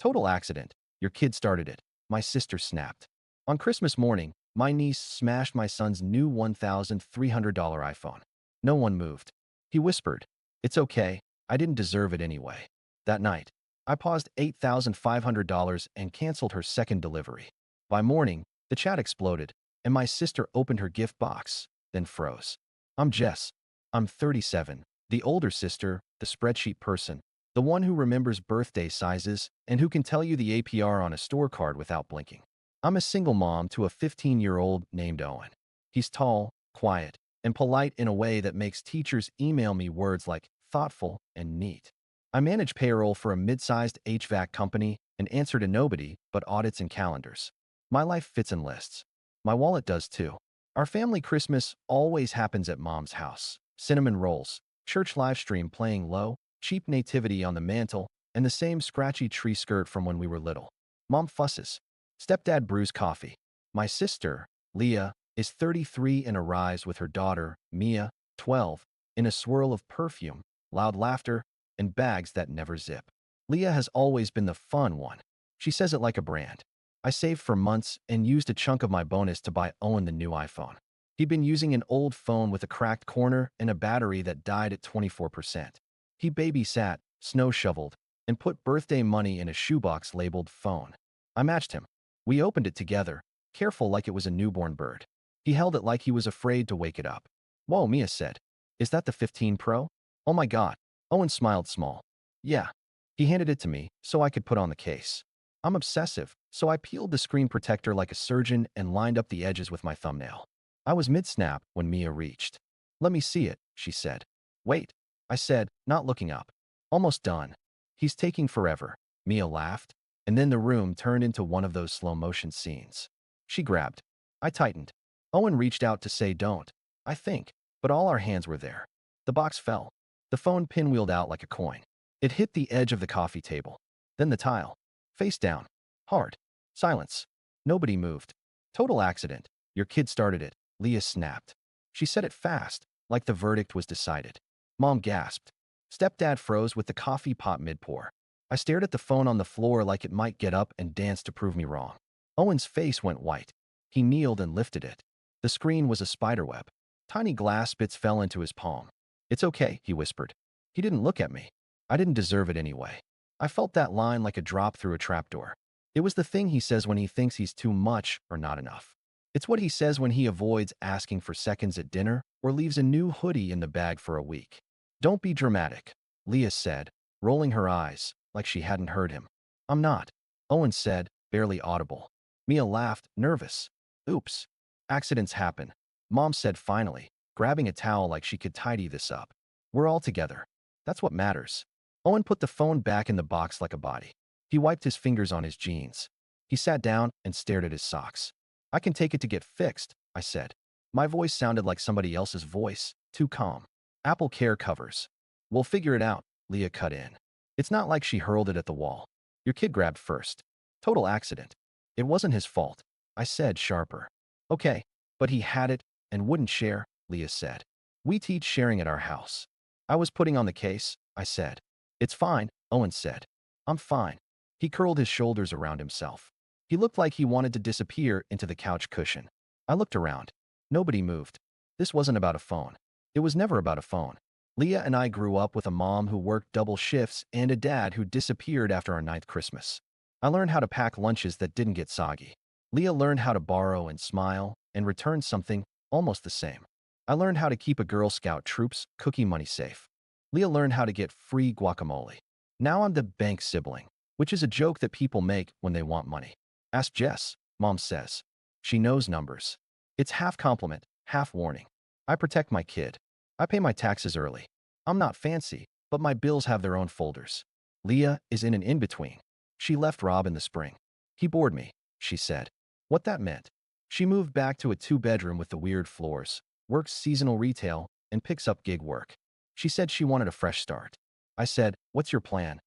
Total accident. Your kid started it. My sister snapped. On Christmas morning, my niece smashed my son's new $1,300 iPhone. No one moved. He whispered, "It's okay. I didn't deserve it anyway." That night, I paused $8,500 and canceled her second delivery. By morning, the chat exploded, and my sister opened her gift box, then froze. I'm Jess. I'm 37, the older sister, the spreadsheet person, the one who remembers birthday sizes and who can tell you the APR on a store card without blinking. I'm a single mom to a 15-year-old named Owen. He's tall, quiet, and polite in a way that makes teachers email me words like thoughtful and neat. I manage payroll for a mid-sized HVAC company and answer to nobody but audits and calendars. My life fits in lists. My wallet does too. Our family Christmas always happens at Mom's house. Cinnamon rolls, church live stream playing low, cheap nativity on the mantle, and the same scratchy tree skirt from when we were little. Mom fusses. Stepdad brews coffee. My sister, Leah, is 33 and arrives with her daughter, Mia, 12, in a swirl of perfume, loud laughter, and bags that never zip. Leah has always been the fun one. She says it like a brand. I saved for months and used a chunk of my bonus to buy Owen the new iPhone. He'd been using an old phone with a cracked corner and a battery that died at 24%. He babysat, snow shoveled, and put birthday money in a shoebox labeled phone. I matched him. We opened it together, careful like it was a newborn bird. He held it like he was afraid to wake it up. "Whoa," Mia said. "Is that the 15 Pro? Oh my God." Owen smiled small. "Yeah." He handed it to me so I could put on the case. I'm obsessive, so I peeled the screen protector like a surgeon and lined up the edges with my thumbnail. I was mid-snap when Mia reached. "Let me see it," she said. "Wait," I said, not looking up. "Almost done." "He's taking forever." Mia laughed, and then the room turned into one of those slow-motion scenes. She grabbed. I tightened. Owen reached out to say don't, I think, but all our hands were there. The box fell. The phone pinwheeled out like a coin. It hit the edge of the coffee table. Then the tile. Face down. Hard. Silence. Nobody moved. Total accident. Your kid started it. Leah snapped. She said it fast, like the verdict was decided. Mom gasped. Stepdad froze with the coffee pot mid-pour. I stared at the phone on the floor like it might get up and dance to prove me wrong. Owen's face went white. He kneeled and lifted it. The screen was a spiderweb. Tiny glass bits fell into his palm. "It's okay," he whispered. He didn't look at me. I didn't deserve it anyway. I felt that line like a drop through a trapdoor. It was the thing he says when he thinks he's too much or not enough. It's what he says when he avoids asking for seconds at dinner or leaves a new hoodie in the bag for a week. "Don't be dramatic," Leah said, rolling her eyes like she hadn't heard him. "I'm not," Owen said, barely audible. Mia laughed, nervous. "Oops. Accidents happen," Mom said finally, grabbing a towel like she could tidy this up. "We're all together. That's what matters." Owen put the phone back in the box like a body. He wiped his fingers on his jeans. He sat down and stared at his socks. "I can take it to get fixed," I said. My voice sounded like somebody else's voice, too calm. "Apple Care covers." "We'll figure it out," Leah cut in. It's not like she hurled it at the wall. "Your kid grabbed first. Total accident." "It wasn't his fault," I said, sharper. "Okay, but he had it and wouldn't share," Leah said. "We teach sharing at our house." I was putting on the case, I said. "It's fine," Owen said. "I'm fine." He curled his shoulders around himself. He looked like he wanted to disappear into the couch cushion. I looked around. Nobody moved. This wasn't about a phone. It was never about a phone. Leah and I grew up with a mom who worked double shifts and a dad who disappeared after our ninth Christmas. I learned how to pack lunches that didn't get soggy. Leah learned how to borrow and smile and return something almost the same. I learned how to keep a Girl Scout troop's cookie money safe. Leah learned how to get free guacamole. Now I'm the bank sibling, which is a joke that people make when they want money. "Ask Jess," Mom says. She knows numbers. It's half compliment, half warning. I protect my kid. I pay my taxes early. I'm not fancy, but my bills have their own folders. Leah is in an in-between. She left Rob in the spring. "He bored me," she said. What that meant. She moved back to a two-bedroom with the weird floors, works seasonal retail, and picks up gig work. She said she wanted a fresh start. I said, "What's your plan?"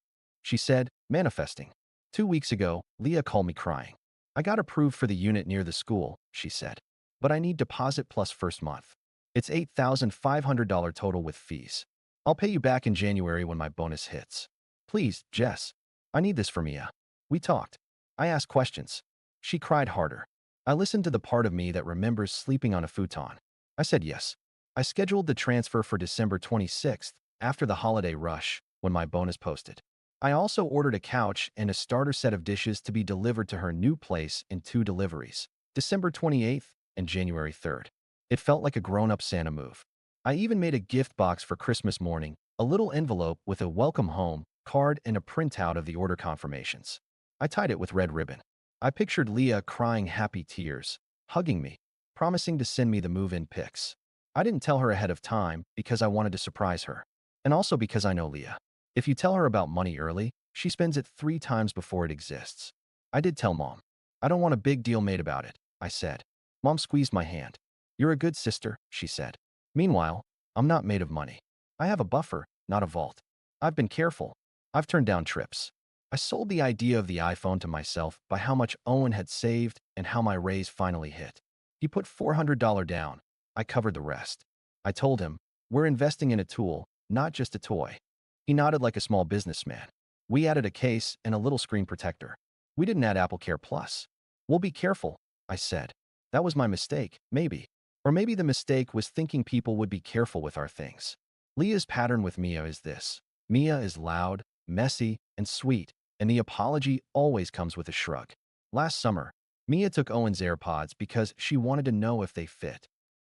She said, "Manifesting." 2 weeks ago, Leah called me crying. "I got approved for the unit near the school," she said. "But I need deposit plus first month. It's $8,500 total with fees. I'll pay you back in January when my bonus hits. Please, Jess. I need this for Mia." We talked. I asked questions. She cried harder. I listened to the part of me that remembers sleeping on a futon. I said yes. I scheduled the transfer for December 26th, after the holiday rush, when my bonus posted. I also ordered a couch and a starter set of dishes to be delivered to her new place in 2 deliveries, December 28th and January 3rd. It felt like a grown-up Santa move. I even made a gift box for Christmas morning, a little envelope with a welcome home card and a printout of the order confirmations. I tied it with red ribbon. I pictured Leah crying happy tears, hugging me, promising to send me the move-in pics. I didn't tell her ahead of time because I wanted to surprise her, and also because I know Leah. If you tell her about money early, she spends it 3 times before it exists. I did tell Mom. I don't want a big deal made about it, I said. Mom squeezed my hand. You're a good sister, she said. Meanwhile, I'm not made of money. I have a buffer, not a vault. I've been careful. I've turned down trips. I sold the idea of the iPhone to myself by how much Owen had saved and how my raise finally hit. He put $400 down. I covered the rest. I told him, we're investing in a tool, not just a toy. He nodded like a small businessman. We added a case and a little screen protector. We didn't add AppleCare Plus. We'll be careful, I said. That was my mistake, maybe. Or maybe the mistake was thinking people would be careful with our things. Leah's pattern with Mia is this. Mia is loud, messy, and sweet, and the apology always comes with a shrug. Last summer, Mia took Owen's AirPods because she wanted to know if they fit.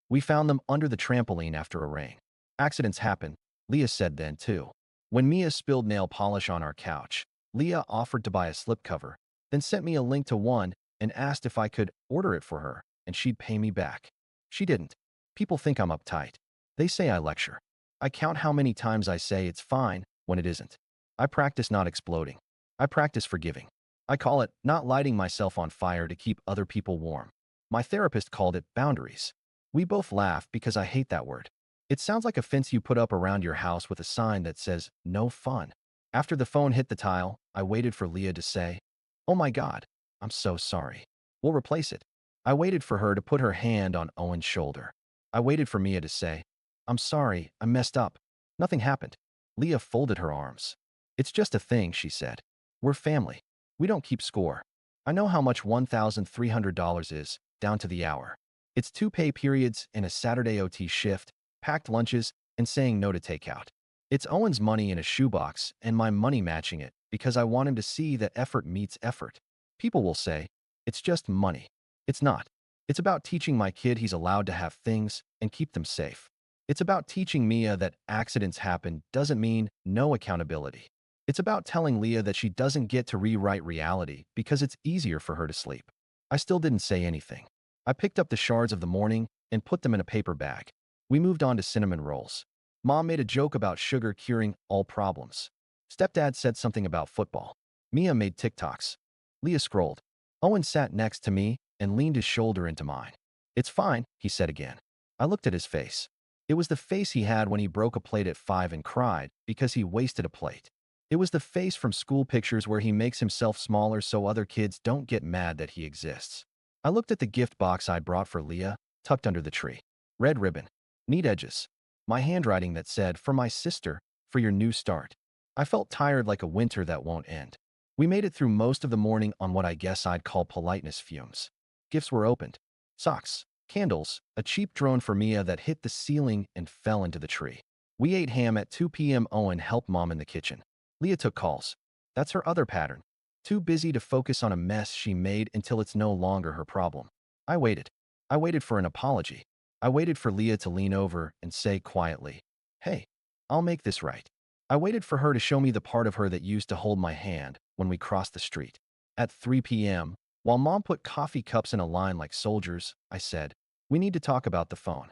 We found them under the trampoline after a rain. Accidents happen, Leah said then too. When Mia spilled nail polish on our couch, Leah offered to buy a slipcover, then sent me a link to one and asked if I could order it for her and she'd pay me back. She didn't. People think I'm uptight. They say I lecture. I count how many times I say it's fine when it isn't. I practice not exploding. I practice forgiving. I call it not lighting myself on fire to keep other people warm. My therapist called it boundaries. We both laugh because I hate that word. It sounds like a fence you put up around your house with a sign that says, no fun. After the phone hit the tile, I waited for Leah to say, oh my God, I'm so sorry. We'll replace it. I waited for her to put her hand on Owen's shoulder. I waited for Mia to say, I'm sorry, I messed up. Nothing happened. Leah folded her arms. It's just a thing, she said. We're family. We don't keep score. I know how much $1,300 is, down to the hour. It's 2 pay periods and a Saturday OT shift, packed lunches, and saying no to takeout. It's Owen's money in a shoebox and my money matching it because I want him to see that effort meets effort. People will say, it's just money. It's not. It's about teaching my kid he's allowed to have things and keep them safe. It's about teaching Mia that accidents happen doesn't mean no accountability. It's about telling Leah that she doesn't get to rewrite reality because it's easier for her to sleep. I still didn't say anything. I picked up the shards of the morning and put them in a paper bag. We moved on to cinnamon rolls. Mom made a joke about sugar curing all problems. Stepdad said something about football. Mia made TikToks. Leah scrolled. Owen sat next to me and leaned his shoulder into mine. It's fine, he said again. I looked at his face. It was the face he had when he broke a plate at 5 and cried because he wasted a plate. It was the face from school pictures where he makes himself smaller so other kids don't get mad that he exists. I looked at the gift box I'd brought for Leah, tucked under the tree. Red ribbon. Neat edges. My handwriting that said, for my sister, for your new start. I felt tired like a winter that won't end. We made it through most of the morning on what I guess I'd call politeness fumes. Gifts were opened. Socks, candles, a cheap drone for Mia that hit the ceiling and fell into the tree. We ate ham at 2 p.m. Owen helped Mom in the kitchen. Leah took calls. That's her other pattern. Too busy to focus on a mess she made until it's no longer her problem. I waited. I waited for an apology. I waited for Leah to lean over and say quietly, hey, I'll make this right. I waited for her to show me the part of her that used to hold my hand when we crossed the street. At 3 p.m., while Mom put coffee cups in a line like soldiers, I said, we need to talk about the phone.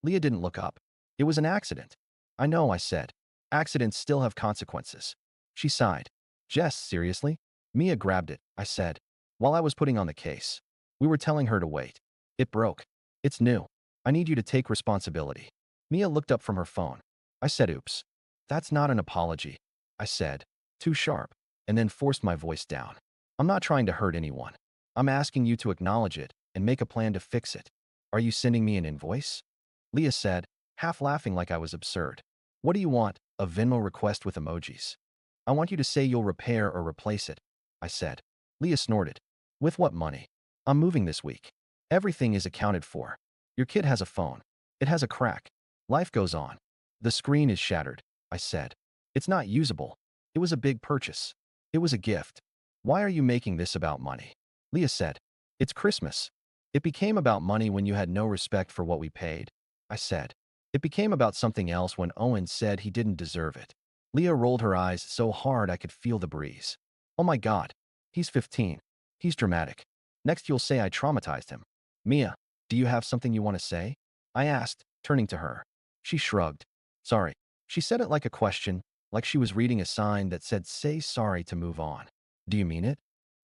Leah didn't look up. It was an accident. I know, I said. Accidents still have consequences. She sighed. Jess, seriously? Mia grabbed it, I said, while I was putting on the case. We were telling her to wait. It broke. It's new. I need you to take responsibility. Mia looked up from her phone. I said, oops. That's not an apology, I said, too sharp, and then forced my voice down. I'm not trying to hurt anyone. I'm asking you to acknowledge it and make a plan to fix it. Are you sending me an invoice? Leah said, half laughing like I was absurd. What do you want? A Venmo request with emojis. I want you to say you'll repair or replace it, I said. Leah snorted. With what money? I'm moving this week. Everything is accounted for. Your kid has a phone. It has a crack. Life goes on. The screen is shattered, I said. It's not usable. It was a big purchase. It was a gift. Why are you making this about money? Leah said. It's Christmas. It became about money when you had no respect for what we paid, I said. It became about something else when Owen said he didn't deserve it. Leah rolled her eyes so hard I could feel the breeze. Oh my God. He's 15. He's dramatic. Next you'll say I traumatized him. Mia, do you have something you want to say? I asked, turning to her. She shrugged. Sorry. She said it like a question, like she was reading a sign that said say sorry to move on. Do you mean it?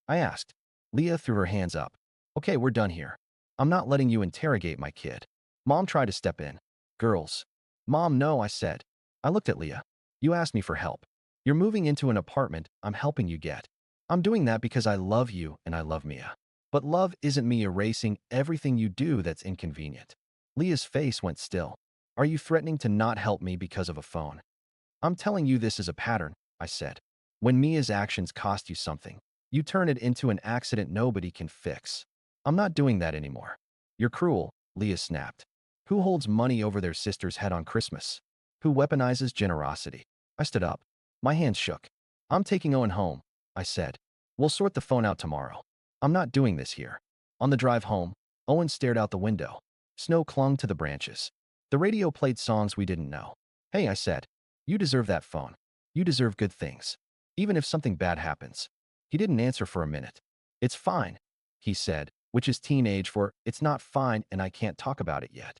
I asked. Leah threw her hands up. Okay, we're done here. I'm not letting you interrogate my kid. Mom tried to step in. Girls. Mom, no, I said. I looked at Leah. You asked me for help. You're moving into an apartment I'm helping you get. I'm doing that because I love you and I love Mia. But love isn't me erasing everything you do that's inconvenient. Leah's face went still. Are you threatening to not help me because of a phone? I'm telling you this is a pattern, I said. When Mia's actions cost you something, you turn it into an accident nobody can fix. I'm not doing that anymore. You're cruel, Leah snapped. Who holds money over their sister's head on Christmas? Who weaponizes generosity? I stood up. My hands shook. I'm taking Owen home, I said. We'll sort the phone out tomorrow. I'm not doing this here. On the drive home, Owen stared out the window. Snow clung to the branches. The radio played songs we didn't know. Hey, I said. You deserve that phone. You deserve good things. Even if something bad happens. He didn't answer for a minute. It's fine, he said, which is teenage for it's not fine and I can't talk about it yet.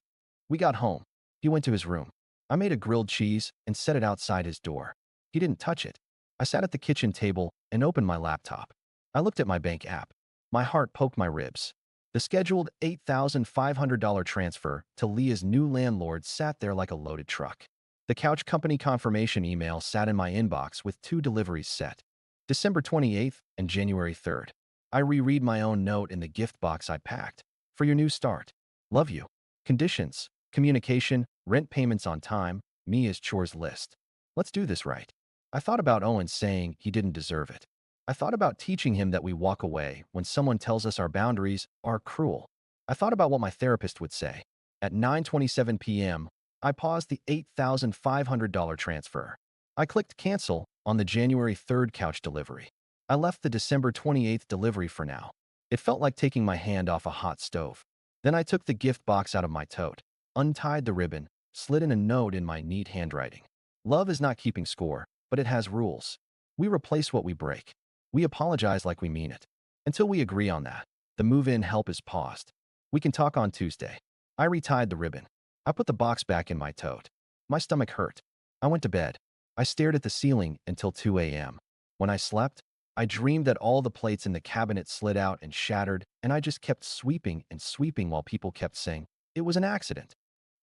We got home. He went to his room. I made a grilled cheese and set it outside his door. He didn't touch it. I sat at the kitchen table and opened my laptop. I looked at my bank app. My heart poked my ribs. The scheduled $8,500 transfer to Leah's new landlord sat there like a loaded truck. The couch company confirmation email sat in my inbox with 2 deliveries set. December 28th and January 3rd. I reread my own note in the gift box I packed. For your new start. Love you. Conditions. Communication. Rent payments on time. Mia's chores list. Let's do this right. I thought about Owen saying he didn't deserve it. I thought about teaching him that we walk away when someone tells us our boundaries are cruel. I thought about what my therapist would say. At 9:27 p.m., I paused the $8,500 transfer. I clicked cancel on the January 3rd couch delivery. I left the December 28th delivery for now. It felt like taking my hand off a hot stove. Then I took the gift box out of my tote, untied the ribbon, slid in a note in my neat handwriting. Love is not keeping score, but it has rules. We replace what we break. We apologize like we mean it. Until we agree on that, the move-in help is paused. We can talk on Tuesday. I retied the ribbon. I put the box back in my tote. My stomach hurt. I went to bed. I stared at the ceiling until 2 a.m. When I slept, I dreamed that all the plates in the cabinet slid out and shattered, and I just kept sweeping and sweeping while people kept saying, it was an accident.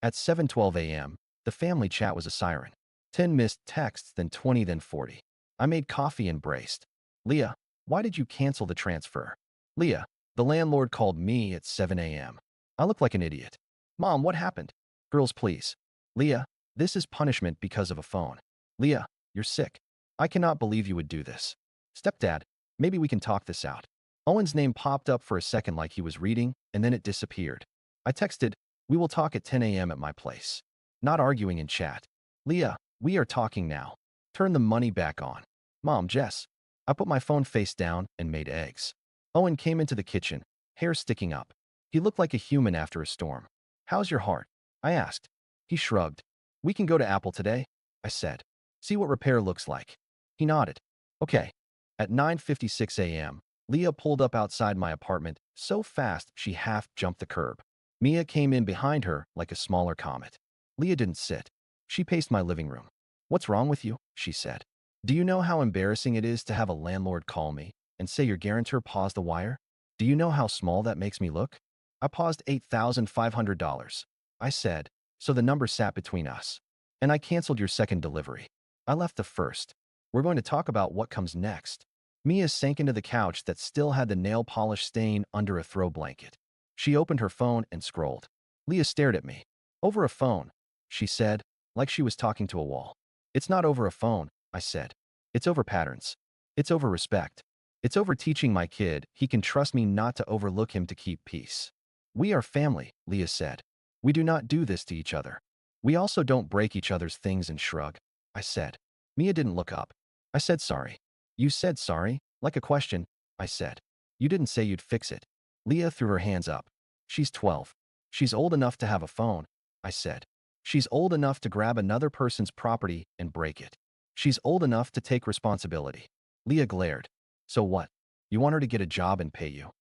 At 7:12 a.m., the family chat was a siren. 10 missed texts, then 20, then 40. I made coffee and braced. Leah, why did you cancel the transfer? Leah, the landlord called me at 7 a.m. I look like an idiot. Mom, what happened? Girls, please. Leah, this is punishment because of a phone. Leah, you're sick. I cannot believe you would do this. Stepdad, maybe we can talk this out. Owen's name popped up for a second like he was reading, and then it disappeared. I texted, we will talk at 10 a.m. at my place. Not arguing in chat. Leah, we are talking now. Turn the money back on. Mom, Jess. I put my phone face down and made eggs. Owen came into the kitchen, hair sticking up. He looked like a human after a storm. How's your heart? I asked. He shrugged. We can go to Apple today, I said. See what repair looks like. He nodded. Okay. At 9:56 a.m., Leah pulled up outside my apartment so fast she half jumped the curb. Mia came in behind her like a smaller comet. Leah didn't sit. She paced my living room. What's wrong with you? She said. Do you know how embarrassing it is to have a landlord call me and say your guarantor paused the wire? Do you know how small that makes me look? I paused $8,500. I said, so the number sat between us. And I canceled your second delivery. I left the first. We're going to talk about what comes next. Mia sank into the couch that still had the nail polish stain under a throw blanket. She opened her phone and scrolled. Leah stared at me. Over a phone, she said, like she was talking to a wall. It's not over a phone, I said. It's over patterns. It's over respect. It's over teaching my kid. He can trust me not to overlook him to keep peace. We are family, Leah said. We do not do this to each other. We also don't break each other's things and shrug, I said. Mia didn't look up. I said sorry. You said sorry? Like a question, I said. You didn't say you'd fix it. Leah threw her hands up. She's 12. She's old enough to have a phone, I said. She's old enough to grab another person's property and break it. She's old enough to take responsibility. Leah glared. So what? You want her to get a job and pay you?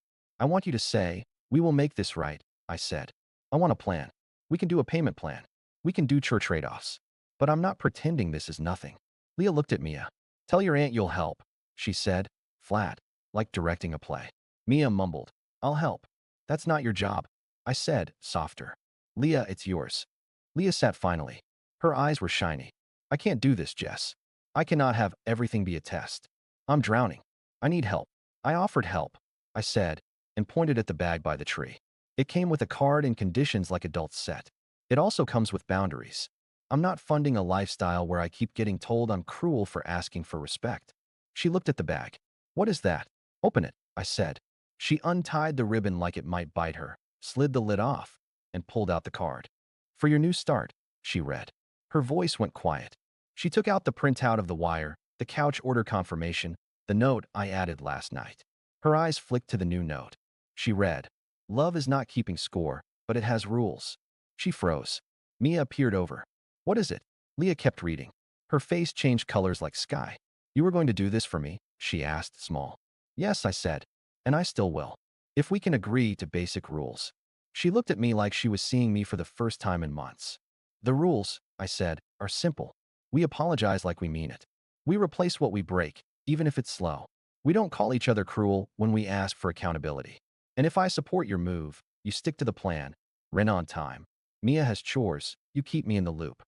I want you to say, we will make this right, I said. I want a plan. We can do a payment plan. We can do church trade-offs. But I'm not pretending this is nothing. Leah looked at Mia. Tell your aunt you'll help, she said, flat, like directing a play. Mia mumbled, I'll help. That's not your job, I said, softer. Leah, it's yours. Leah sat finally. Her eyes were shiny. I can't do this, Jess. I cannot have everything be a test. I'm drowning. I need help. I offered help, I said, and pointed at the bag by the tree. It came with a card and conditions like adults set. It also comes with boundaries. I'm not funding a lifestyle where I keep getting told I'm cruel for asking for respect. She looked at the bag. What is that? Open it, I said. She untied the ribbon like it might bite her, slid the lid off, and pulled out the card. For your new start, she read. Her voice went quiet. She took out the printout of the wire, the couch order confirmation, the note I added last night. Her eyes flicked to the new note. She read, Love is not keeping score, but it has rules. She froze. Mia peered over. What is it? Leah kept reading. Her face changed colors like sky. You were going to do this for me? She asked, small. Yes, I said. And I still will. If we can agree to basic rules. She looked at me like she was seeing me for the first time in months. The rules, I said, are simple. We apologize like we mean it. We replace what we break, even if it's slow. We don't call each other cruel when we ask for accountability. And if I support your move, you stick to the plan. Rent on time. Mia has chores. You keep me in the loop.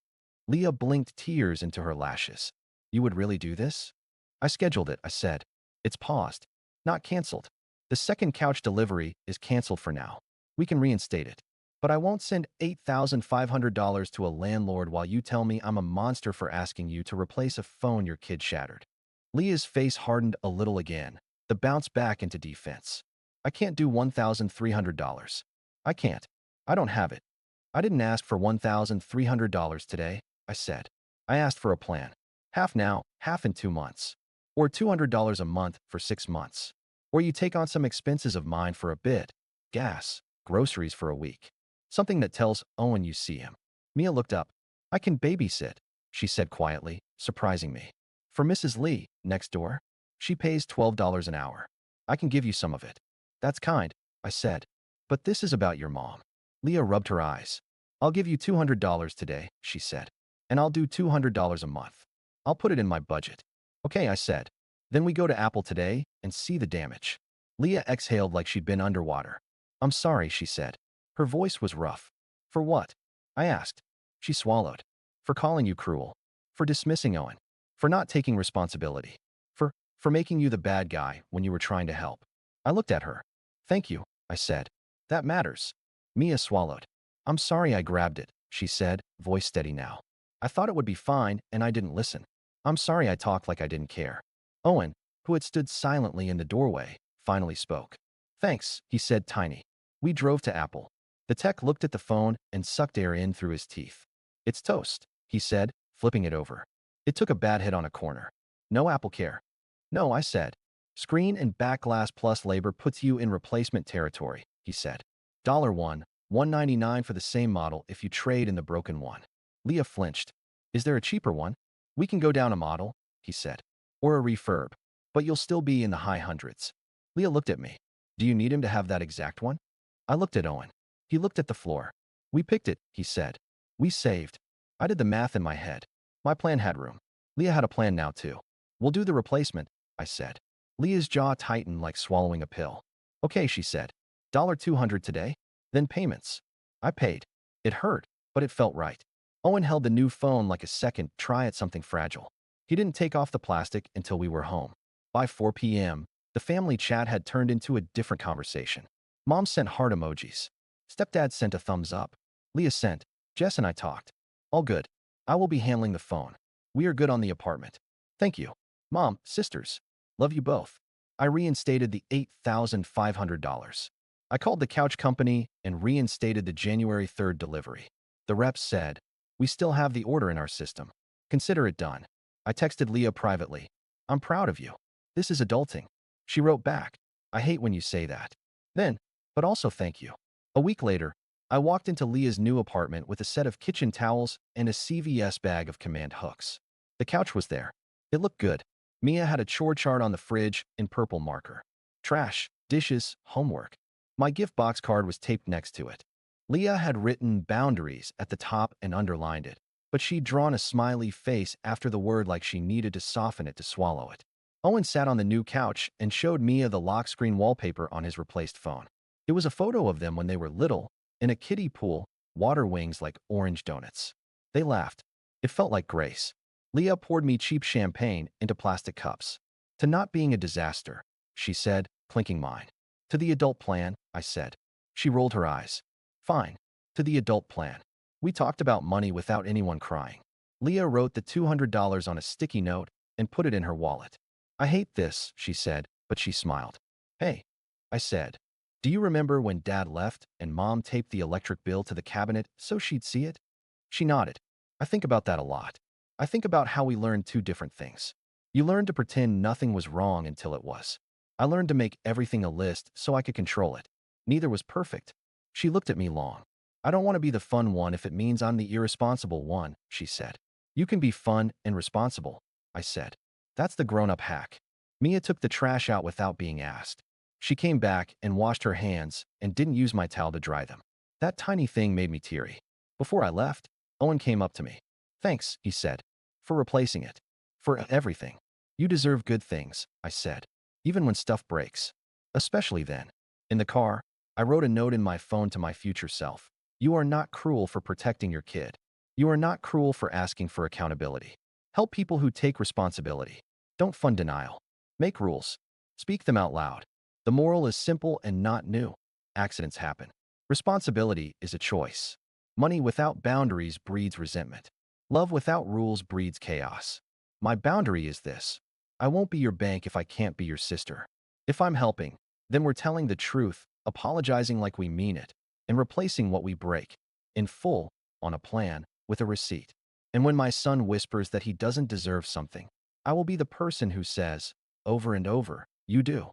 Leah blinked tears into her lashes. You would really do this? I scheduled it, I said. It's paused. Not canceled. The second couch delivery is canceled for now. We can reinstate it. But I won't send $8,500 to a landlord while you tell me I'm a monster for asking you to replace a phone your kid shattered. Leah's face hardened a little again, the bounce back into defense. I can't do $1,300. I can't. I don't have it. I didn't ask for $1,300 today, I said. I asked for a plan. Half now, half in 2 months. Or $200 a month for 6 months. Or you take on some expenses of mine for a bit. Gas, groceries for a week. Something that tells Owen you see him. Mia looked up. I can babysit, she said quietly, surprising me. For Mrs. Lee, next door. She pays $12 an hour. I can give you some of it. That's kind, I said. But this is about your mom. Leah rubbed her eyes. I'll give you $200 today, she said. And I'll do $200 a month. I'll put it in my budget. Okay, I said. Then we go to Apple today and see the damage. Leah exhaled like she'd been underwater. I'm sorry, she said. Her voice was rough. For what? I asked. She swallowed. For calling you cruel. For dismissing Owen. For not taking responsibility. For making you the bad guy when you were trying to help. I looked at her. Thank you, I said. That matters. Mia swallowed. I'm sorry I grabbed it, she said, voice steady now. I thought it would be fine and I didn't listen. I'm sorry I talked like I didn't care. Owen, who had stood silently in the doorway, finally spoke. Thanks, he said tiny. We drove to Apple. The tech looked at the phone and sucked air in through his teeth. It's toast, he said, flipping it over. It took a bad hit on a corner. No Apple Care. No, I said. Screen and back glass plus labor puts you in replacement territory, he said. $1.99 for the same model if you trade in the broken one. Leah flinched. Is there a cheaper one? We can go down a model, he said. Or a refurb. But you'll still be in the high hundreds. Leah looked at me. Do you need him to have that exact one? I looked at Owen. He looked at the floor. We picked it, he said. We saved. I did the math in my head. My plan had room. Leah had a plan now too. We'll do the replacement, I said. Leah's jaw tightened like swallowing a pill. Okay, she said. $200 today? Then payments. I paid. It hurt, but it felt right. Owen held the new phone like a second try at something fragile. He didn't take off the plastic until we were home. By 4 p.m., the family chat had turned into a different conversation. Mom sent heart emojis. Stepdad sent a thumbs up. Leah sent. Jess and I talked. All good. I will be handling the phone. We are good on the apartment. Thank you. Mom, sisters. Love you both. I reinstated the $8,500. I called the couch company and reinstated the January 3rd delivery. The rep said, "We still have the order in our system. Consider it done." I texted Leah privately, "I'm proud of you. This is adulting." She wrote back, "I hate when you say that. Then, but also thank you." A week later, I walked into Leah's new apartment with a set of kitchen towels and a CVS bag of command hooks. The couch was there. It looked good. Mia had a chore chart on the fridge in purple marker. Trash, dishes, homework. My gift box card was taped next to it. Leah had written boundaries at the top and underlined it, but she'd drawn a smiley face after the word like she needed to soften it to swallow it. Owen sat on the new couch and showed Mia the lock screen wallpaper on his replaced phone. It was a photo of them when they were little, in a kiddie pool, water wings like orange donuts. They laughed. It felt like grace. Leah poured me cheap champagne into plastic cups. "To not being a disaster," she said, clinking mine. "To the adult plan," I said. She rolled her eyes. "Fine. To the adult plan." We talked about money without anyone crying. Leah wrote the $200 on a sticky note and put it in her wallet. "I hate this," she said, but she smiled. "Hey," I said. "Do you remember when Dad left and Mom taped the electric bill to the cabinet so she'd see it?" She nodded. "I think about that a lot. I think about how we learned two different things. You learned to pretend nothing was wrong until it was. I learned to make everything a list so I could control it. Neither was perfect." She looked at me long. "I don't want to be the fun one if it means I'm the irresponsible one," she said. "You can be fun and responsible," I said. "That's the grown-up hack." Mia took the trash out without being asked. She came back and washed her hands and didn't use my towel to dry them. That tiny thing made me teary. Before I left, Owen came up to me. "Thanks," he said, "for replacing it. For everything. You deserve good things," I said. "Even when stuff breaks. Especially then." In the car, I wrote a note in my phone to my future self. "You are not cruel for protecting your kid. You are not cruel for asking for accountability. Help people who take responsibility. Don't fund denial. Make rules. Speak them out loud. The moral is simple and not new. Accidents happen. Responsibility is a choice. Money without boundaries breeds resentment. Love without rules breeds chaos. My boundary is this. I won't be your bank if I can't be your sister. If I'm helping, then we're telling the truth, apologizing like we mean it, and replacing what we break, in full, on a plan, with a receipt. And when my son whispers that he doesn't deserve something, I will be the person who says, over and over, you do."